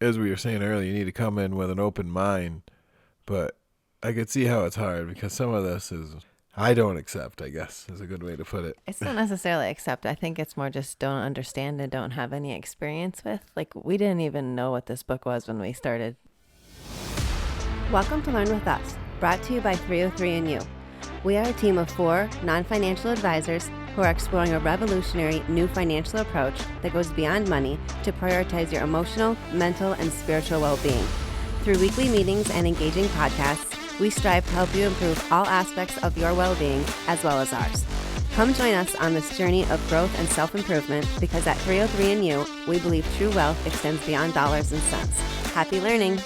as we were saying earlier, you need to come in with an open mind. But I could see how it's hard because some of this is I don't accept, I guess, is a good way to put it. It's not necessarily accept. I think it's more just don't understand and don't have any experience with. Like, we didn't even know what this book was when we started. Welcome to Learn With Us, brought to you by 303andU. We are a team of 4 non-financial advisors who are exploring a revolutionary new financial approach that goes beyond money to prioritize your emotional, mental, and spiritual well-being. Through weekly meetings and engaging podcasts, we strive to help you improve all aspects of your well-being as well as ours. Come join us on this journey of growth and self-improvement because at 303andU, we believe true wealth extends beyond dollars and cents. Happy learning!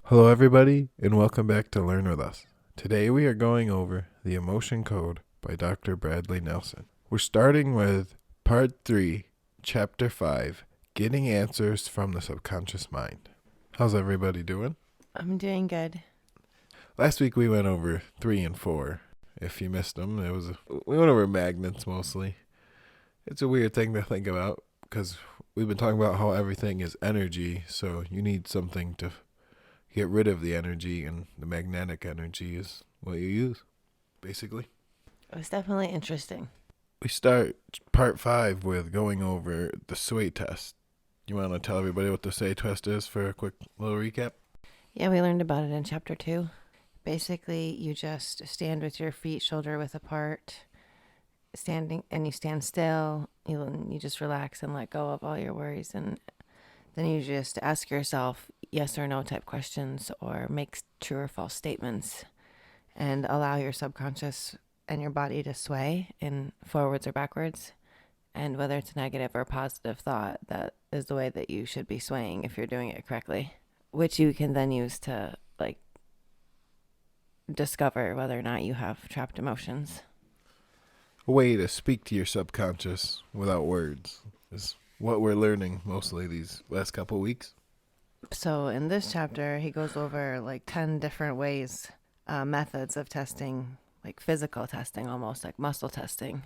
Hello, everybody, and welcome back to Learn With Us. Today we are going over The Emotion Code by Dr. Bradley Nelson. We're starting with Part 3, Chapter 5, Getting Answers from the Subconscious Mind. How's everybody doing? I'm doing good. Last week we went over 3 and 4. If you missed them, we went over magnets mostly. It's a weird thing to think about because we've been talking about how everything is energy, so you need something to get rid of the energy, and the magnetic energy is what you use, basically. It was definitely interesting. We start Part 5 with going over the sway test. You want to tell everybody what the sway test is for a quick little recap? Yeah, we learned about it in Chapter 2. Basically, you just stand with your feet shoulder width apart, and you stand still. You just relax and let go of all your worries, and then you just ask yourself yes or no type questions or make true or false statements and allow your subconscious and your body to sway in forwards or backwards. And whether it's a negative or positive thought, that is the way that you should be swaying if you're doing it correctly, which you can then use to discover whether or not you have trapped emotions. A way to speak to your subconscious without words is what we're learning mostly these last couple weeks. So in this chapter, he goes over 10 different ways, methods of testing, like physical testing, almost like muscle testing,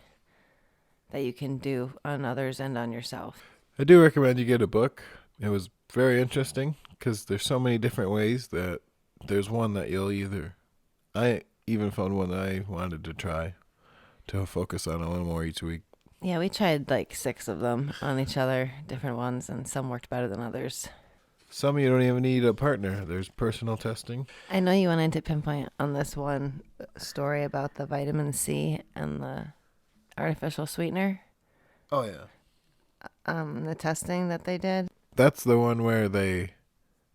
that you can do on others and on yourself. I do recommend you get a book. It was very interesting because there's so many different ways that there's one that I even found one that I wanted to try to focus on a little more each week. Yeah, we tried 6 of them on each other, different ones, and some worked better than others. Some of you don't even need a partner. There's personal testing. I know you wanted to pinpoint on this one story about the vitamin C and the artificial sweetener. Oh, yeah. The testing that they did. That's the one where they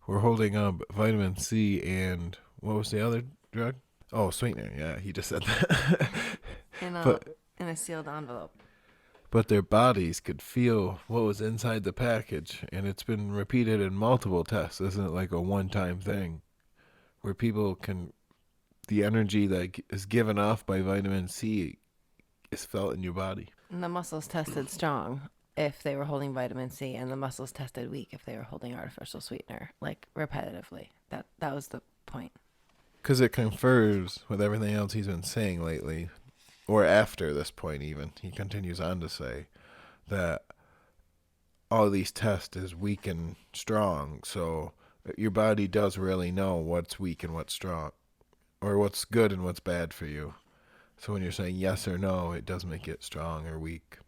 were holding up vitamin C and what was the other drug? Oh, sweetener. Yeah, he just said that. In a sealed envelope. But their bodies could feel what was inside the package, and it's been repeated in multiple tests. Isn't it like a one-time thing where the energy that is given off by vitamin C is felt in your body? And the muscles tested strong if they were holding vitamin C, and the muscles tested weak if they were holding artificial sweetener, repetitively. That was the point. Because it confers with everything else he's been saying lately, or after this point even. He continues on to say that all these tests is weak and strong, so your body does really know what's weak and what's strong, or what's good and what's bad for you. So when you're saying yes or no, it does make it strong or weak,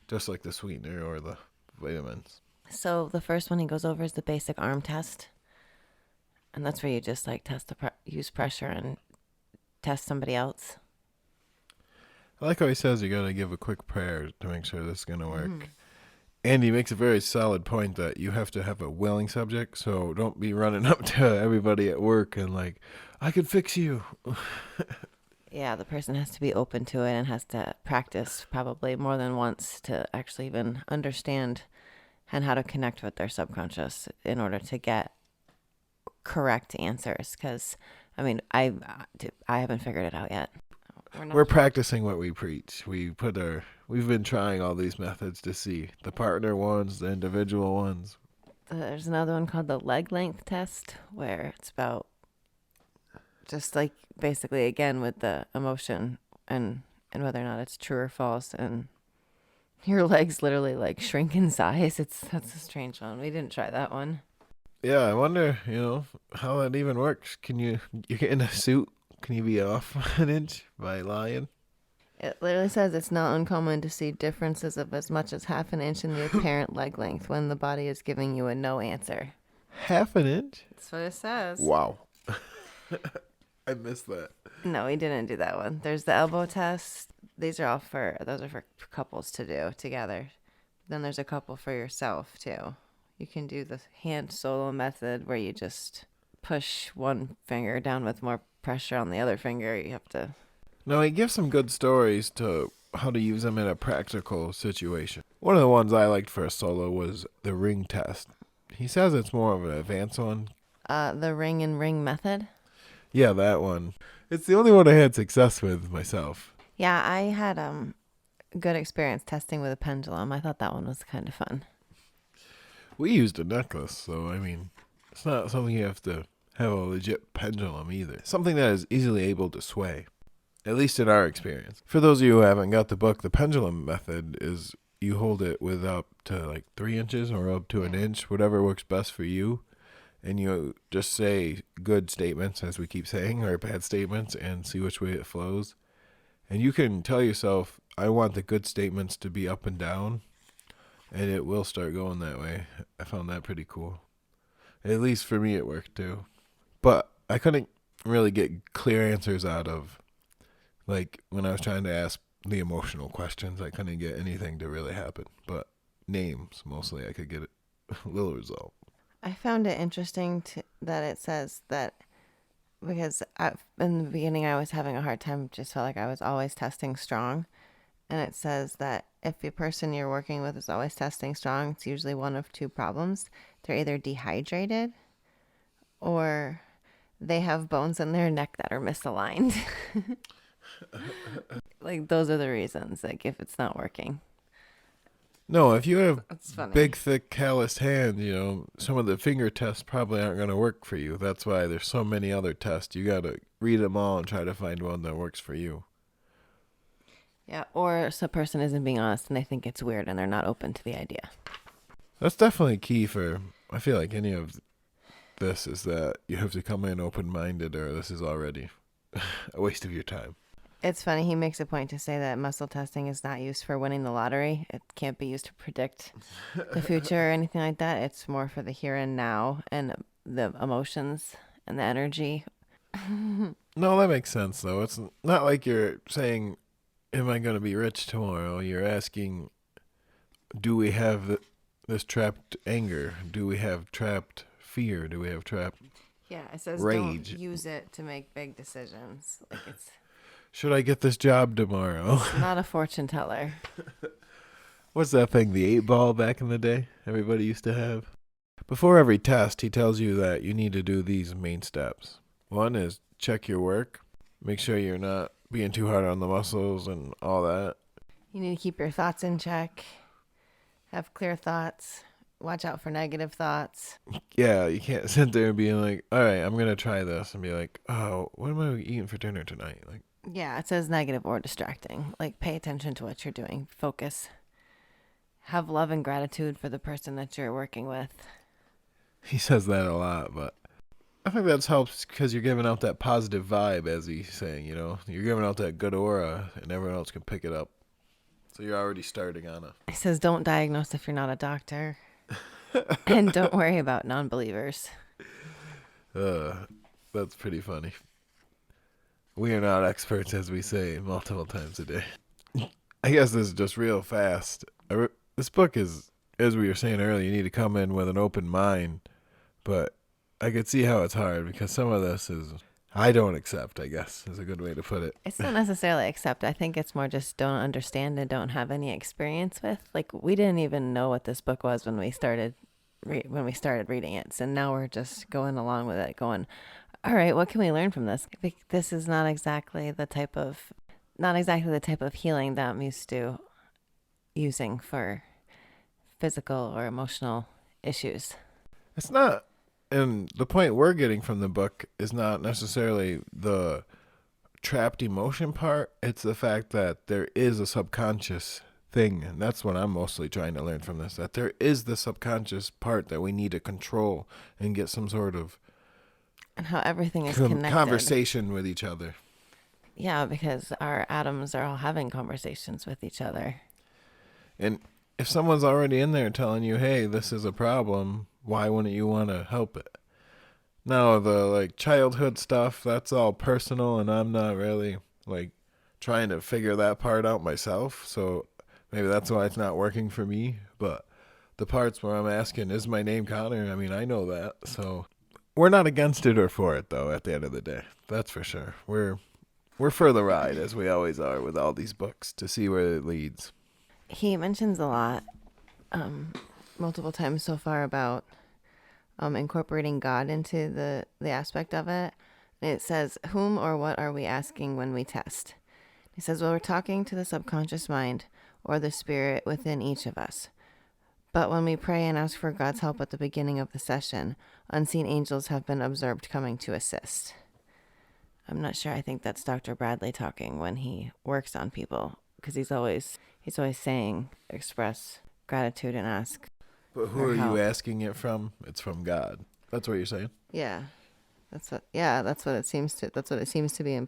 just like the sweetener or the vitamins. So the first one he goes over is the basic arm test. And that's where you just test use pressure and test somebody else. I like how he says you got to give a quick prayer to make sure this is going to work. Mm-hmm. And he makes a very solid point that you have to have a willing subject. So don't be running up to everybody at work and I could fix you. Yeah, the person has to be open to it and has to practice probably more than once to actually even understand and how to connect with their subconscious in order to get correct answers. Because, I haven't figured it out yet. We're practicing what we preach. We've been trying all these methods to see the partner ones, the individual ones. There's another one called the leg length test, where it's about just basically again with the emotion and whether or not it's true or false, and Your legs literally like shrink in size. That's a strange one. We didn't try that one. Yeah, I wonder, how that even works. You get in a suit, can you be off an inch by lying? It literally says it's not uncommon to see differences of as much as half an inch in the apparent leg length when the body is giving you a no answer. Half an inch? That's what it says. Wow. I missed that. No, we didn't do that one. There's the elbow test. Those are for couples to do together. Then there's a couple for yourself too. You can do the hand solo method where you just push one finger down with more pressure on the other finger. You have to. No, he gives some good stories to how to use them in a practical situation. One of the ones I liked for a solo was the ring test. He says it's more of an advanced one. The ring and ring method. Yeah, that one. It's the only one I had success with myself. Yeah, I had good experience testing with a pendulum. I thought that one was kind of fun. We used a necklace, so it's not something you have to have a legit pendulum either. Something that is easily able to sway, at least in our experience. For those of you who haven't got the book, the pendulum method is you hold it with up to like 3 inches or up to an inch, whatever works best for you. And you just say good statements, as we keep saying, or bad statements, and see which way it flows. And you can tell yourself, I want the good statements to be up and down, and it will start going that way. I found that pretty cool. At least for me it worked too. But I couldn't really get clear answers out of, like, when I was trying to ask the emotional questions, I couldn't get anything to really happen. But names, mostly, I could get a little result. I found it interesting that it says that because in the beginning I was having a hard time, just felt like I was always testing strong. And it says that if the person you're working with is always testing strong, it's usually one of two problems. They're either dehydrated or they have bones in their neck that are misaligned. Like, those are the reasons, like, if it's not working. No, if you have That's funny. big, thick, calloused hands, some of the finger tests probably aren't going to work for you. That's why there's so many other tests. You got to read them all and try to find one that works for you. Yeah, or a person isn't being honest and they think it's weird and they're not open to the idea. That's definitely key for, I feel like any of this is that you have to come in open-minded or this is already a waste of your time. It's funny, he makes a point to say that muscle testing is not used for winning the lottery. It can't be used to predict the future or anything like that. It's more for the here and now and the emotions and the energy. No, that makes sense, though. It's not like you're saying, am I going to be rich tomorrow? You're asking, do we have this trapped anger? Do we have trapped fear? Do we have trapped Yeah, it says rage? Don't use it to make big decisions. Like, it's Should I get this job tomorrow? not a fortune teller. What's that thing, the 8-ball back in the day everybody used to have? Before every test, he tells you that you need to do these main steps. One is check your work. Make sure you're not being too hard on the muscles and all that. You need to keep your thoughts in check. Have clear thoughts. Watch out for negative thoughts. Yeah, you can't sit there and be like, all right, I'm going to try this. And be like, oh, what am I eating for dinner tonight? Like, Yeah, it says negative or distracting. Like, pay attention to what you're doing. Focus. Have love and gratitude for the person that you're working with. he says that a lot, but I think that helps because you're giving out that positive vibe, as he's saying, You're giving out that good aura, and everyone else can pick it up. So you're already starting on It says don't diagnose if you're not a doctor. And don't worry about non-believers. That's pretty funny. We are not experts, as we say multiple times a day. I guess this is just real fast. This book is, as we were saying earlier, you need to come in with an open mind. But I could see how it's hard because some of this is, I don't accept, I guess, is a good way to put it. It's not necessarily accept. I think it's more just don't understand and don't have any experience with. Like, we didn't even know what this book was when we started reading it. So now we're just going along with it, going, all right, what can we learn from this? This is not exactly the type of healing that I'm used to using for physical or emotional issues. It's not, and the point we're getting from the book is not necessarily the trapped emotion part. It's the fact that there is a subconscious thing, and that's what I'm mostly trying to learn from this, that there is the subconscious part that we need to control and get some sort of And how everything is connected. conversation with each other. Yeah, because our atoms are all having conversations with each other. And if someone's already in there telling you, hey, this is a problem, why wouldn't you want to help it? Now, the like childhood stuff, that's all personal, and I'm not really like trying to figure that part out myself. So maybe that's why it's not working for me. But the parts where I'm asking, is my name Connor? I mean, I know that. So we're not against it or for it, though, at the end of the day. That's for sure. We're for the ride, as we always are with all these books, to see where it leads. He mentions a lot, multiple times so far, about incorporating God into the aspect of it. And it says, whom or what are we asking when we test? He says, well, we're talking to the subconscious mind or the spirit within each of us. But when we pray and ask for God's help at the beginning of the session, unseen angels have been observed coming to assist. I'm not sure. I think that's Dr. Bradley talking when he works on people, because he's always saying, express gratitude and ask. But who or are help. you asking it from? It's from God. That's what you're saying? Yeah, that's what it seems to. That's what it seems to be.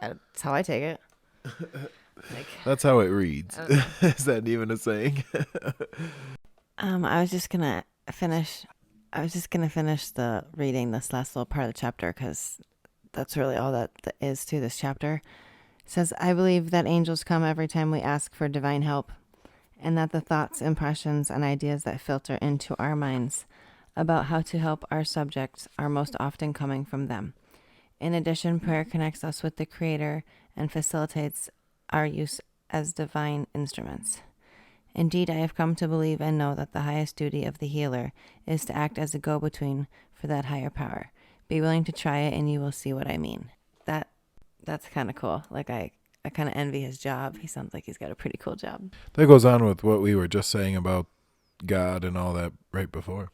That's how I take it. Like, That's how it reads. Is that even a saying? I was just gonna finish the reading this last little part of the chapter, because that's really all that is to this chapter. It says, I believe that angels come every time we ask for divine help, and that the thoughts, impressions, and ideas that filter into our minds about how to help our subjects are most often coming from them. In addition, prayer connects us with the Creator and facilitates our use as divine instruments. Indeed, I have come to believe and know that the highest duty of the healer is to act as a go-between for that higher power. Be willing to try it and you will see what I mean. That's kind of cool. Like, I kind of envy his job. He sounds like he's got a pretty cool job. That goes on with what we were just saying about God and all that right before.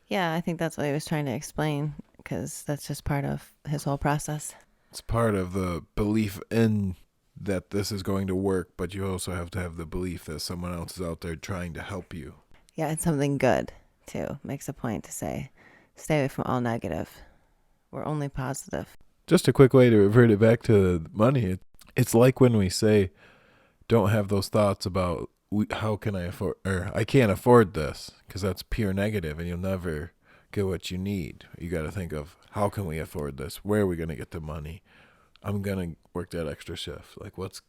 Yeah, I think that's what he was trying to explain, because that's just part of his whole process. It's part of the belief in that this is going to work, but you also have to have the belief that someone else is out there trying to help you. Yeah, it's something good, too. Makes a point to say, stay away from all negative. We're only positive. Just a quick way to revert it back to money. It's like when we say, don't have those thoughts about how can I afford, or I can't afford this, because that's pure negative and you'll never get what you need. You got to think of, how can we afford this? Where are we going to get the money? I'm going to work that extra shift. Like, what's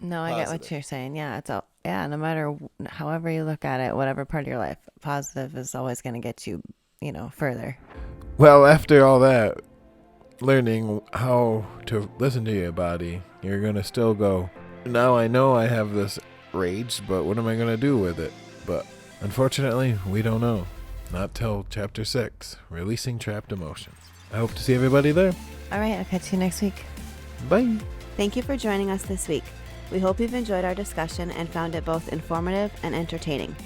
No, I get what you're saying. Yeah, it's all, yeah, no matter however you look at it, whatever part of your life, positive is always going to get you, further. Well, after all that, learning how to listen to your body, you're going to still go, now I know I have this rage, but what am I going to do with it? But unfortunately, we don't know. Not till chapter 6, Releasing Trapped Emotions. I hope to see everybody there. All right, I'll catch you next week. Bye. Thank you for joining us this week. We hope you've enjoyed our discussion and found it both informative and entertaining.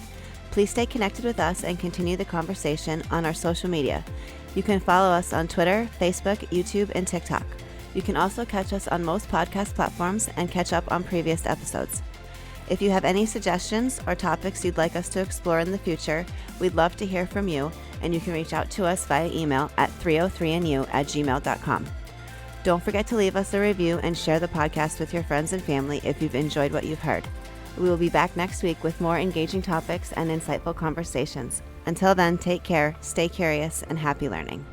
Please stay connected with us and continue the conversation on our social media. You can follow us on Twitter, Facebook, YouTube, and TikTok. You can also catch us on most podcast platforms and catch up on previous episodes. If you have any suggestions or topics you'd like us to explore in the future, we'd love to hear from you, and you can reach out to us via email at 303nu@gmail.com. Don't forget to leave us a review and share the podcast with your friends and family if you've enjoyed what you've heard. We will be back next week with more engaging topics and insightful conversations. Until then, take care, stay curious, and happy learning.